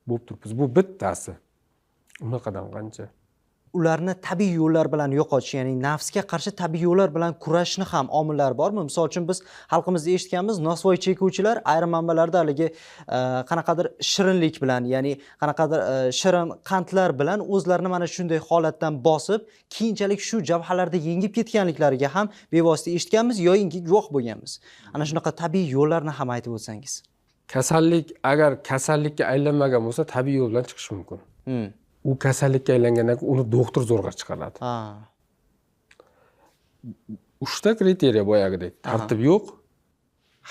bo'lib turibmiz. Bu bittasi. Unaqadan qancha. Ularni tabiiy yo'llar bilan yo'qotish, ya'ni nafsga qarshi tabiiy yo'llar bilan kurashishni ham omillari bormi? Misol uchun biz xalqimizda eshitganmiz, nosvoy chekuvchilar ayrim manbalarda haligi qanaqadir shirinlik bilan, ya'ni qanaqadir shirin qandlar bilan o'zlarini mana shunday holatdan bosib, keyinchalik shu jabhalarda yengib ketganliklariga ham bevosita eshitganmiz yoki guvoh bo'lganmiz. Ana shunaqa tabiiy yo'llarni ham aytib o'tsangiz. Kasallik agar kasallikka aylanmagan bo'lsa, tabiiy yo'l bilan chiqish mumkin. U kasallikka aylangandan keyin uni doktor zo'rg'a chiqaradi. 3 ta kriteriya boyagidek. Tartib yo'q.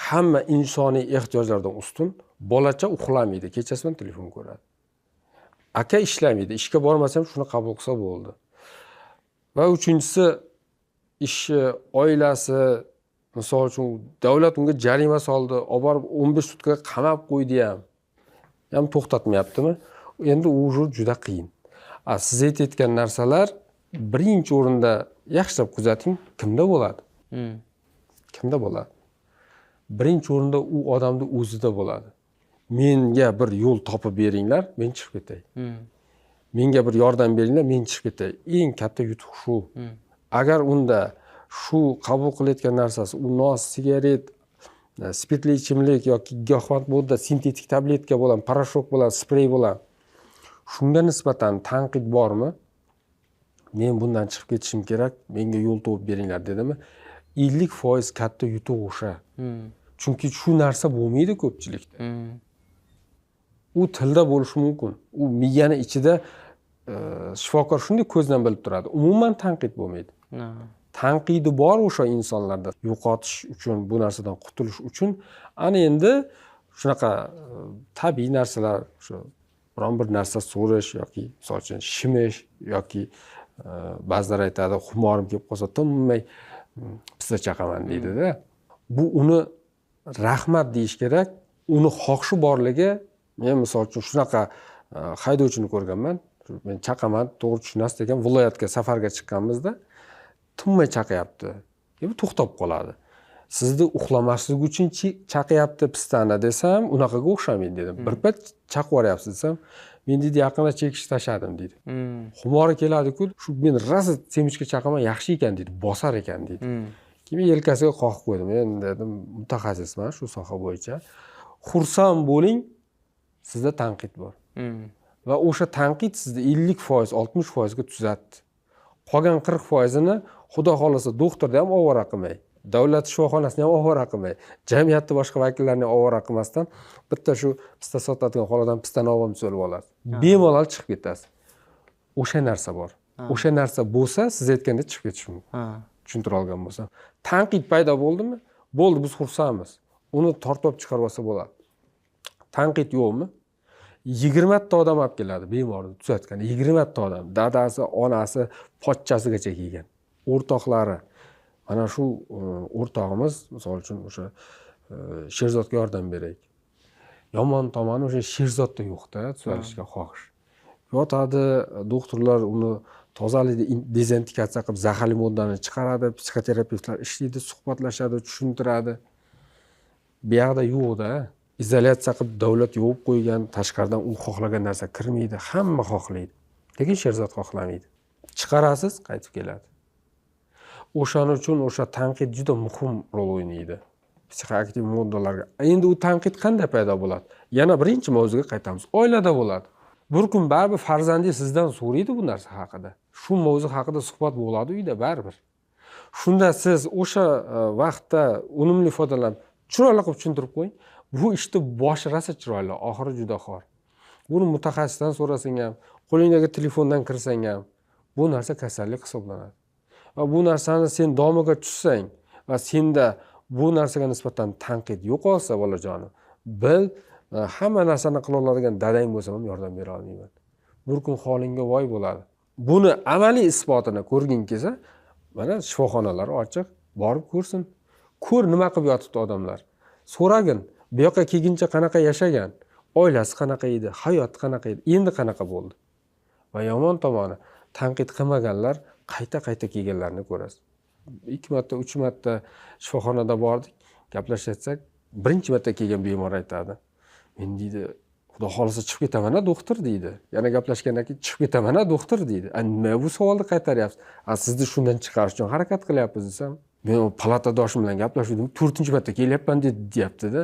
Hamma insoniy ehtiyojlardan ustun. Bolacha uxlamaydi, kechasi bilan telefon ko'radi. Aka ishlamaydi, ishga bormasam shuni qabul qilsa bo'ldi. Va uchinchisi ishi, oilasi, misol uchun davlat unga jarima soldi, olib borib 15 sutkaga qamab qo'ydi ham to'xtatmayaptimi? Endi u juda qiyin. Siz aytayotgan narsalar birinchi o'rinda yaxshilab kuzating, kimda bo'ladi? Kimda bo'ladi? Birinchi o'rinda u odamning o'zida bo'ladi. Menga bir yo'l topib beringlar, men chiqib ketay. Menga bir yordam beringlar, men chiqib ketay. Eng katta yutuq shu. Agar unda shu qabul qilayotgan narsasi, u nos, sigaret, spirtli ichimlik yoki giyohvand modda, sintetik tabletka bilan, parashok bilan, sprey bilan shunga nisbatan tanqid bormi? Men bundan chiqib ketishim kerak, menga yo'l topib beringlar dedimi? 50% katta yutuq o'sha. Chunki shu narsa bo'lmaydi ko'pchilikda. U tilda bo'lishi mumkin. U miyani ichida shifokor shunday ko'zdan bilib turadi. Umuman tanqid bo'lmaydi. Tanqidi bor o'sha insonlarda yo'qotish uchun, bu narsadan qutulish uchun ana endi shunaqa tabiiy narsalar, shu biron bir narsa so'rash yoki misol uchun shimish yoki ba'zilar aytadi, xumorim kelib qolsa tinmay pista chaqaman deydi-da. Bu uni rahmat deyish kerak. Uni xohishi borligi, men misol uchun shunaqa haydovchini ko'rganman. Men chaqaman, to'g'ri tushunasiz degan viloyatga safarga chiqqanmizda tinmay chaqayapti. Endi to'xtab qoladi. Sizni uxlamaslik uchun chaqayapti pistani desam, unaqaga o'xshamaydi dedim. Bir pat chaqib yuboryapsiz desam, men deydi yaqinda chekish tashladim deydi. Xumori keladi-ku, shu men rosa semichga chaqaman yaxshi ekan deydi, bosar ekan deydi. Keyin yelkasiga qoqib qo'ydim. Men dedim, mutaxassisman shu soha bo'yicha. Xursand bo'ling, sizda tanqid bor. Va o'sha tanqid sizni 50%, 60% ga tuzatdi. Qolgan 40%ni xudo xolasa doktorda ham ovora qilmay, davlat shifoxonasini ham ovora qilmay, jamiyatning boshqa vakillarini ovora qilmasdan bitta shu pista sotadigan xoladan pistani olib so'rab olasiz. Bemalol chiqib ketasiz. O'sha narsa bor. O'sha narsa bo'lsa, siz aytganda chiqib ketish mumkin. Tushuntira olgan bo'lsam. Tanqid paydo bo'ldimi? Bo'ldi, biz xursandmiz. Uni tortib chiqarib olsa bo'ladi. Tanqid yo'qmi? 20 ta odam olib keladi bemorni tuzatgan. 20 ta odam, dadasi, onasi, pochchasigacha kelgan. O'rtoqlari. Mana shu o'rtog'imiz, misol uchun o'sha Sherzodga yordam beraylik. Yomon tomoni o'sha Sherzodda yo'q-da, tuzalishga xohish. Yotadi, doktorlar uni tozalaydi, dezinfekatsiya qilib zaharli moddani chiqaradi, psixoterapevtlar ishlaydi, suhbatlashadi, tushuntiradi. Bu yoqda yo'q-da. Izolyatsiya qilib davlat yopib qo'ygan, tashqaridan u xohlagan narsa kirmaydi, hamma xohlaydi. Lekin Sherzod xohlamaydi. Chiqarasiz, qaytib keladi. O'shaning uchun o'sha tanqid juda muhim rol o'ynaydi. Psixoaktiv moddalarga. Endi u tanqid qanday paydo bo'ladi? Yana birinchi mavzuga qaytamiz. Oilada bo'ladi. Bir kun baribir farzandingiz sizdan so'raydi bu narsa haqida. Shu mavzu haqida suhbat bo'ladi uyda baribir. Shunda siz o'sha vaqtda unumli foydalanib, chiroyli qilib tushuntirib qo'ying. Bu ishni boshi rosa chiroyli, oxiri juda xor. Buni mutaxassisdan so'rasang ham, qo'lingdagi telefondan kirsang ham, bu narsa kasallik hisoblanadi. Va bu narsani sen domiga tushsang va senda bu narsaga nisbatan tanqid yo'qolsa, bolajonim, bil, hamma narsani qila oladigan dadang bo'lsa ham yordam bera olmayman. Bir kun holingga voy bo'ladi. Buni amaliy isbotini ko'rging kelsa, mana shifoxonalar ochiq, borib ko'rsin. Ko'r nima qilib yotibdi odamlar. So'ragin. Bu yoqqa kelguncha qanaqa yashagan, oilasi qanaqa edi, hayoti qanaqa edi, endi qanaqa bo'ldi. Va yomon tomoni, tanqid qilmaganlar qayta kelganlarni ko'rasiz. 2 marta, 3 marta shifoxonada bordik, gaplashsak, birinchi marta kelgan bemor aytadi. Men deydi, Xudo xolisa chiqib ketaman doktor deydi. Yana gaplashgandan keyin chiqib ketaman doktor deydi. Nima bu savolni qaytaryapsiz? Sizni shundan chiqarish uchun harakat qilyapmiz desam, men palatadoshim bilan gaplashuvdim, 4-marta kelyapman deyapti-da.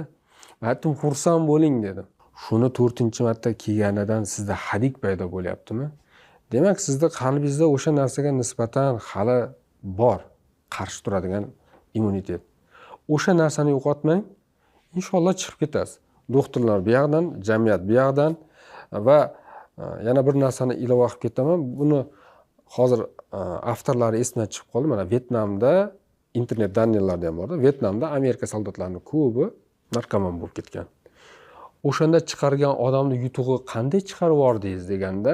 Men aytdim, xursand bo'ling dedim. Shuni 4-marta kelganidan sizda hadik paydo bo'lyaptimi? Demak, sizda qalbingizda o'sha narsaga nisbatan hali bor, qarshi turadigan immunitet. O'sha narsani yo'qotmang, inshaalloh chiqib ketasiz. Doktorlar bu yoqdan, jamiyat bu yoqdan va yana bir narsani ilova qilib ketaman. Buni hozir avtorlari esimdan chiqib qoldi. Mana Vyetnamda internet daniylarda ham bor-da. Vyetnamda Amerika soldatlarining ko'pi narkoman bo'lib ketgan. O'shanda chiqargan odamni yutug'i qanday chiqarib yubordingiz deganda,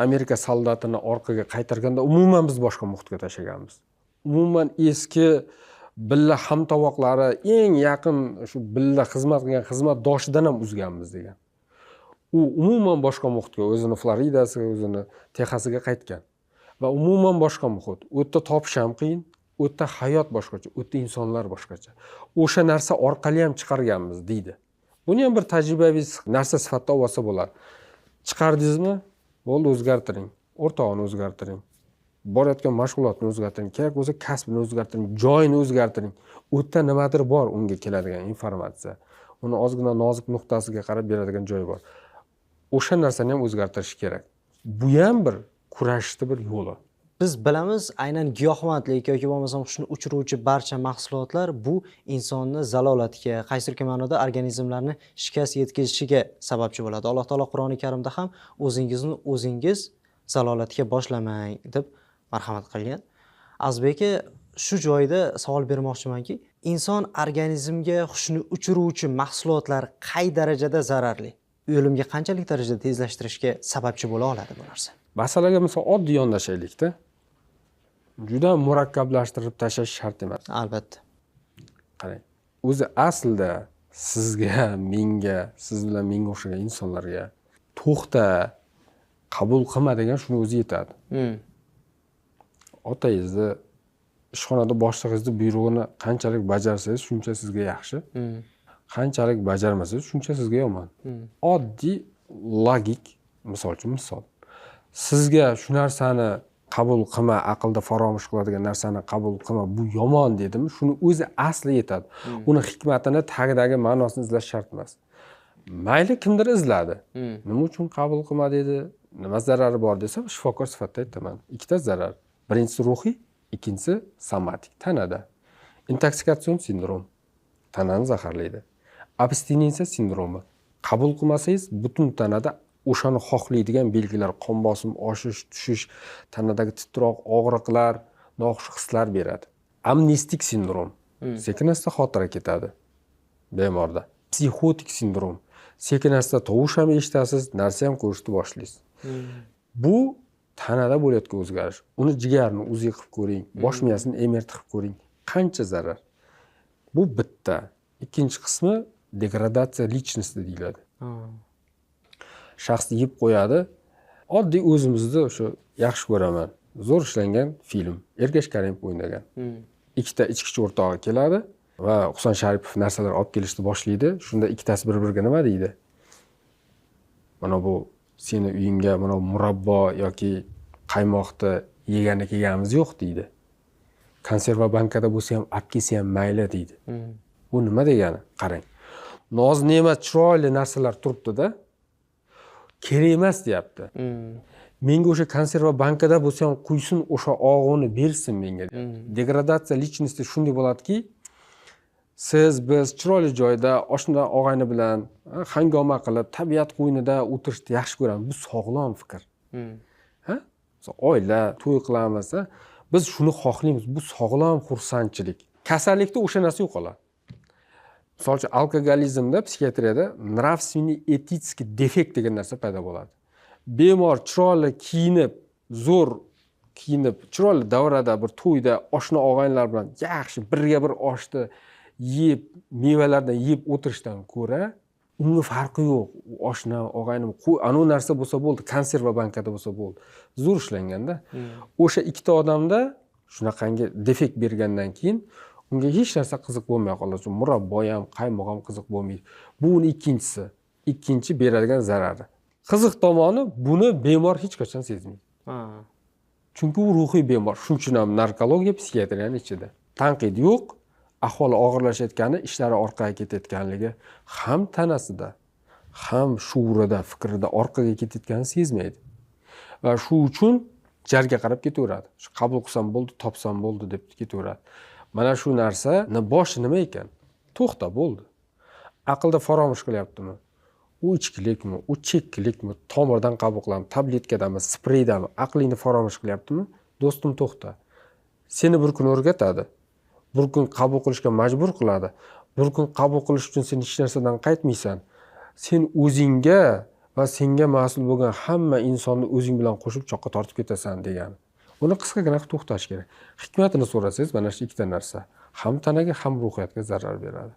Amerika soldatini orqaga qaytarganda umuman biz boshqa muhitga tashlaganmiz. Umuman eski billa hamtovoqlari eng yaqin shu billa xizmat qilgan xizmatdoshidan ham uzganmiz degan. U umuman boshqa muhitga, o'zini Floridasiga, o'zini Texasiga qaytgan. Va umuman boshqa muhit. U yerda topish ham qiyin, u yerda hayot boshqacha, u yerda insonlar boshqacha. O'sha narsa orqali ham chiqarganmiz deydi. Buni ham bir tajribaviy narsa sifatida olsa bo'ladi. Chiqardingizmi? Bo'ldi, o'zgartiring. O'rtog'ini o'zgartiring. Borayotgan mashg'ulotni o'zgartiring, kerak bo'lsa kasbini o'zgartiring, joyini o'zgartiring. U yerda nimadir bor unga keladigan informatsiya. Uni ozgina nozik nuqtasiga qarab beradigan joyi bor. O'sha narsani ham o'zgartirish kerak. Bu ham bir kurashishning bir yo'li. Biz bilamiz, aynan giyohvandlik yoki bo'lmasam hushni o'chiruvchi barcha mahsulotlar bu insonni zalolatiga, qaysidir ma'noda organizmlarni shikast yetkazishiga sababchi bo'ladi. Alloh taolo Qur'oni Karimda ham o'zingizni o'zingiz zalolatga boshlamang deb marhamat qilgan. Azbek aka, shu joyda savol bermoqchimanki, inson organizmiga hushni o'chiruvchi mahsulotlar qay darajada zararli? O'limga qanchalik darajada tezlashtirishga sababchi bo'la oladi bu narsa? Masalaga misol oddiy yondashaylik-da. Juda murakkablashtirib tashlash shart emas. Albatta. Qarang, o'zi aslida sizga, menga, siz bilan menga o'xshagan insonlarga to'xta, qabul qilma degan shuni o'zi yetadi. Otangizni, ishxonada boshlig'ingizni buyrug'ini qanchalik bajarsangiz, shuncha sizga yaxshi. Qanchalik bajarmasangiz, shuncha sizga yomon. Oddiy, logik misol. Sizga shu narsani qabul qilma, aqlda faromush qiladigan narsani qabul qilma, bu yomon dedimi, shuni o'zi asli yetadi. Uni hikmatini, tagidagi ma'nosini izlash shart emas. Mayli kimdir izladi. Nima uchun qabul qilma dedi, nima zarari bor desa, shifokor sifatida aytaman. Ikkita zarar. Birinchisi ruhiy, ikkinchisi somatik, tanada. Intoksikatsion sindrom tanani zaharlaydi. Abstinensiya sindromi. Qabul qilmasangiz butun tanada o'shani xohlaydigan belgilar, qon bosim oshish, tushish, tanadagi titroq, og'riqlar, noxush hislar beradi. Amnestik sindrom. Sekin-asta xotira ketadi bemorda. Psixotik sindrom. Sekin-asta tovush ham eshitasiz, narsa ham ko'rishni boshlaysiz. Bu tanada bo'layotgan o'zgarish. Uni jigarni o'ziga qilib ko'ring, bosh miyasini MRT qilib ko'ring. Qancha zarar. Bu bitta. Ikkinchi qismi degradatsiya lичности deyiladi. Shaxsni yeb qo'yadi. Oddiy o'zimizni o'sha yaxshi ko'raman. Zo'r ishlangan film. Ergash Karimov o'ynagan. Ikkita ichkichi o'rtog'i keladi va Husan Sharipov narsalar olib kelishni boshlaydi. Shunda ikkitasi bir-biriga nima deydi? Mana bu seni uyingga mana murabbo yoki qaymoqni yegani kelganimiz yo'q deydi. Konserva bankada bo'lsa ham, olib kelsa ham mayli deydi. Bu nima degani? Qarang. Noz ne'mat chiroyli narsalar turibdi-da. Kerak emas deyapti. Menga o'sha konserva bankada bo'lsa ham quysin, o'sha og'uni bersin menga. Degradatsiya lичности shunday bo'ladiki, siz biz chiroyli joyda oshna og'ayni bilan hangoma qilib, tabiat qo'ynida o'tirishni yaxshi ko'ramiz. Bu sog'lom fikr. Ha? Oila, to'y qilamiz, biz shuni xohlaymiz. Bu sog'lom xursandchilik. Kasallikda o'sha narsa yo'qoladi. Misol uchun alkogolizmda, psixiatriyada nravственный этический defekt degan narsa paydo bo'ladi. Bemor chiroyli kiyinib, zo'r kiyinib, chiroyli davrada bir to'yda oshna og'aynilar bilan yaxshi birga bir oshni yeb, mevalardan yeb o'tirishdan ko'ra, unga farqi yo'q. Oshna og'aynim, anu narsa bo'lsa bo'ldi, konserva bankada bo'lsa bo'ldi. Zo'r ishlanganda, o'sha ikkita odamda shunaqangi defekt bergandan keyin unga hech narsa qiziq bo'lmay qoladi. Murabbo ham, qaymoq ham qiziq bo'lmaydi. Bu uning ikkinchisi. ikkinchi beradigan zarari. Qiziq tomoni, buni bemor hech qachon sezmaydi. Chunki u ruhiy bemor. Shuning uchun ham narkologiya psixiatriyaning ichida. Tanqid yo'q, ahvoli og'irlashayotgani, ishlari orqaga ketayotganligi ham tanasida, ham shuurida, fikrida orqaga ketayotganini sezmaydi. Va shu uchun jarga qarab ketaveradi. Shu qabul qilsam bo'ldi, topsam bo'ldi deb ketaveradi. Mana shu narsani boshi nima ekan? To'xta bo'ldi. Aqlda faromush qilyaptimi? U ichkilikmi, u chekkilikmi, tomirdan qabul qilaman, tabletkadami, spreydami, aqlingni faromush qilyaptimi? Do'stim to'xta. Seni bir kun o'rgatadi. Bir kun qabul qilishga majbur qiladi. Bir kun qabul qilish uchun sen hech narsadan qaytmaysan. Sen o'zingga va senga mas'ul bo'lgan hamma insonni o'zing bilan qo'shib choqqa tortib ketasan degani. Uni qisqagina qilib to'xtash kerak. Hikmatini so'rasangiz, mana shu ikkita narsa ham tanaga, ham ruhiyatga zarar beradi.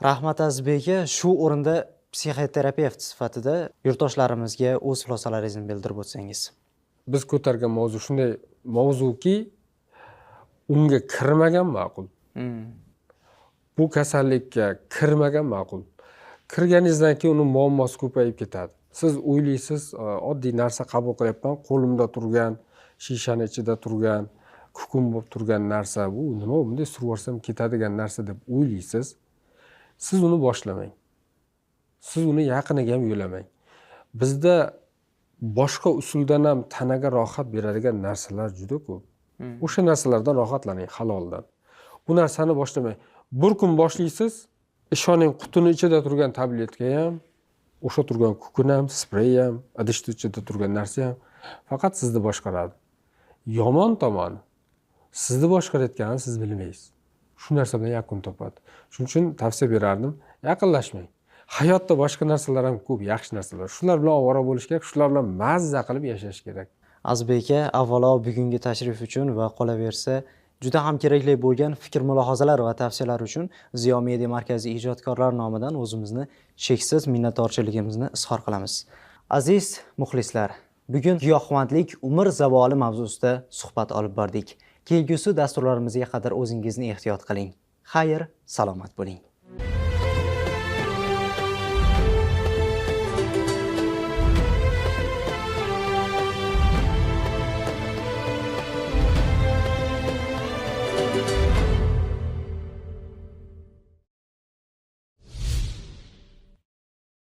Rahmat Azizbek aka, shu o'rinda psixoterapevt sifatida yurtdoshlarimizga o'z xulosalaringizni bildirib o'tsangiz. Biz ko'targan mavzu shunday mavzuki, unga kirmagan ma'qul. Bu kasallikka kirmagan ma'qul. Kirganingizdan keyin uni muammosi ko'payib ketadi. Siz o'ylaysiz, oddiy narsa qabul qilyapman, qo'limda turgan, shishani ichida turgan, kukun bo'lib turgan narsa, bu nima, bunday surib yuborsam ketadigan narsa deb o'ylaysiz. Siz uni boshlamang. Siz uni yaqiniga ham yo'lamang. Bizda boshqa usuldan ham tanaga rohat beradigan narsalar juda ko'p. O'sha narsalardan rohatlaning, haloldan. Bu narsani boshlamang. Bir kun boshlaysiz, ishoning, qutini ichida turgan tabletka ham, o'sha turgan kukun ham, sprey ham, idishni ichida turgan narsa ham faqat sizni boshqaradi. Yomon tomoni, sizni boshqarayotganini siz bilmaysiz. Shu narsa bilan yakun topadi. Shuning uchun tavsiya berardim, yaqinlashmang. Hayotda boshqa narsalar ham ko'p, yaxshi narsalar. Shular bilan ovora bo'lish kerak, shular bilan mazza qilib yashash kerak. Azizbek aka, avvalo bugungi tashrif uchun va qolaversa juda ham kerakli bo'lgan fikr mulohazalar va tavsiyalar uchun Ziyo Media Markazi ijodkorlar nomidan o'zimizni cheksiz minnatdorchiligimizni izhor qilamiz. Aziz muxlislar, bugun giyohvandlik umr zavoli mavzusida suhbat olib bordik. Kelgusi dasturlarimizga qadar o'zingizni ehtiyot qiling. Xayr, salomat bo'ling.